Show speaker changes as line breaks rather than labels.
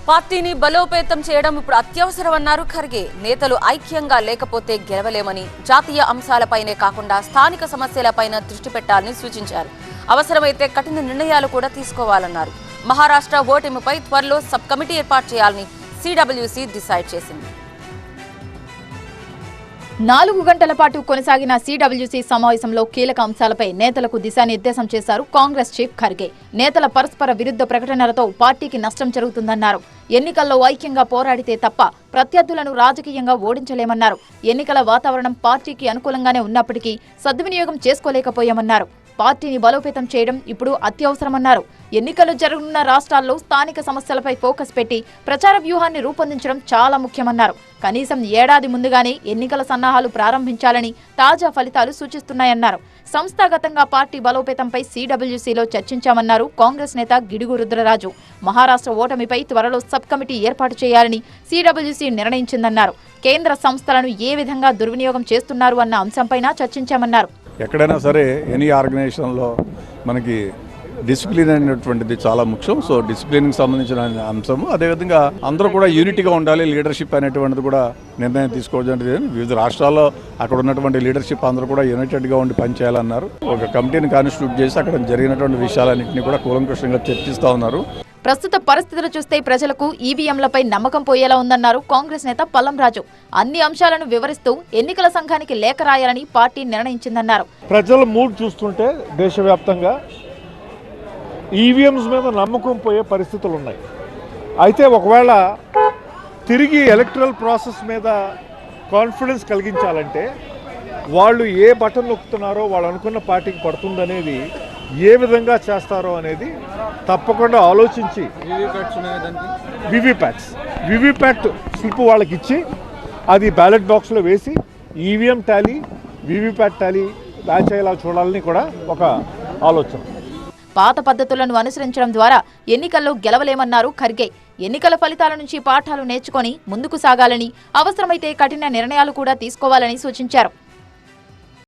పార్టీని బలోపేతం చేయడం ఇప్పుడు అత్యవసరమన్నారు ఖర్గే. నేతలు ఐక్యంగా లేకపోతే గెలవలేమని, జాతీయ అంశాలపైనే కాకుండా స్థానిక సమస్యలపైన దృష్టి పెట్టాలని సూచించారు. అవసరమైతే కఠిన నిర్ణయాలు కూడా తీసుకోవాలన్నారు. మహారాష్ట్ర ఓటమిపై త్వరలో సబ్ కమిటీ ఏర్పాటు చేయాలని సిడబ్ల్యూసీ డిసైడ్ చేసింది.
4 గంటల పాటు కొనసాగిన సిడబ్ల్యూసీ సమావేశంలో కీలక అంశాలపై నేతలకు దిశానిర్దేశం చేశారు కాంగ్రెస్ చీఫ్ ఖర్గే. నేతల పరస్పర విరుద్ధ ప్రకటనలతో పార్టీకి నష్టం జరుగుతుందన్నారు. ఎన్నికల్లో ఐక్యంగా పోరాడితే తప్ప ప్రత్యర్థులను రాజకీయంగా ఓడించలేమన్నారు. ఎన్నికల వాతావరణం పార్టీకి అనుకూలంగానే ఉన్నప్పటికీ సద్వినియోగం చేసుకోలేకపోయామన్నారు. పార్టీని బలోపేతం చేయడం ఇప్పుడు అత్యవసరమన్నారు. ఎన్నికలు జరగనున్న రాష్ట్రాల్లో స్థానిక సమస్యలపై ఫోకస్ పెట్టి ప్రచార వ్యూహాన్ని రూపొందించడం చాలా ముఖ్యమన్నారు. కనీసం ఏడాది ముందుగానే ఎన్నికల సన్నాహాలు ప్రారంభించాలని తాజా ఫలితాలు సూచిస్తున్నాయన్నారు. సంస్థాగతంగా పార్టీ బలోపేతంపై సిడబ్ల్యూసీలో చర్చించామన్నారు కాంగ్రెస్ నేత గిడుగు రుద్రరాజు. మహారాష్ట్ర ఓటమిపై త్వరలో సబ్ కమిటీ ఏర్పాటు చేయాలని సిడబ్ల్యూసీ నిర్ణయించిందన్నారు. కేంద్ర సంస్థలను ఏ విధంగా దుర్వినియోగం చేస్తున్నారు అన్న అంశంపైన చర్చించామన్నారు.
ఎక్కడైనా సరే ఎనీ ఆర్గనైజేషన్లో మనకి డిసిప్లిన్ అనేటువంటిది చాలా ముఖ్యం. సో డిసిప్లిన్కి సంబంధించిన అంశము, అదేవిధంగా అందరూ కూడా యూనిటీగా ఉండాలి. లీడర్షిప్ అనేటువంటిది కూడా నిర్ణయం తీసుకోవడం వివిధ రాష్ట్రాల్లో అక్కడ ఉన్నటువంటి లీడర్షిప్ అందరూ కూడా యునైటెడ్గా ఉండి పనిచేయాలన్నారు. ఒక కమిటీని కాన్స్టిట్యూట్ చేసి అక్కడ జరిగినటువంటి విషయాలన్నింటినీ కూడా కూలంకషంగా చర్చిస్తూ ఉన్నారు.
ప్రస్తుత పరిస్థితులు చూస్తే ప్రజలకు ఈవీఎంలపై నమ్మకం పోయేలా ఉందన్నారు కాంగ్రెస్ నేత పల్లంరాజు. అన్ని అంశాలను వివరిస్తూ ఎన్నికల సంఘానికి లేఖ రాయాలని పార్టీ నిర్ణయించిందన్నారు.
ప్రజల మూడ్ చూస్తుంటే దేశవ్యాప్తంగా ఈవీఎంస్ మీద నమ్మకం పోయే పరిస్థితులు ఉన్నాయి. అయితే ఒకవేళ తిరిగి ఎలక్టరల్ ప్రాసెస్ మీద కాన్ఫిడెన్స్ కలిగించాలంటే వాళ్ళు ఏ బటన్ నొక్కుతున్నారో వాళ్ళు అనుకున్న పార్టీకి పడుతుందనేది ఏ విధంగా చేస్తారో అనేది తప్పకుండా ఆలోచించి వివిప్యాట్ స్లిప్ వాళ్ళకి ఇచ్చి అది బ్యాలెట్ బాక్స్లో వేసి EVM Tally VVPAT Tally match అయ్యేలా చూడాలని కూడా ఒక ఆలోచన.
పాత పద్ధతులను అనుసరించడం ద్వారా ఎన్నికల్లో గెలవలేమన్నారు ఖర్గే. ఎన్నికల ఫలితాల నుంచి పాఠాలు నేర్చుకొని ముందుకు సాగాలని, అవసరమైతే కఠిన నిర్ణయాలు కూడా తీసుకోవాలని సూచించారు.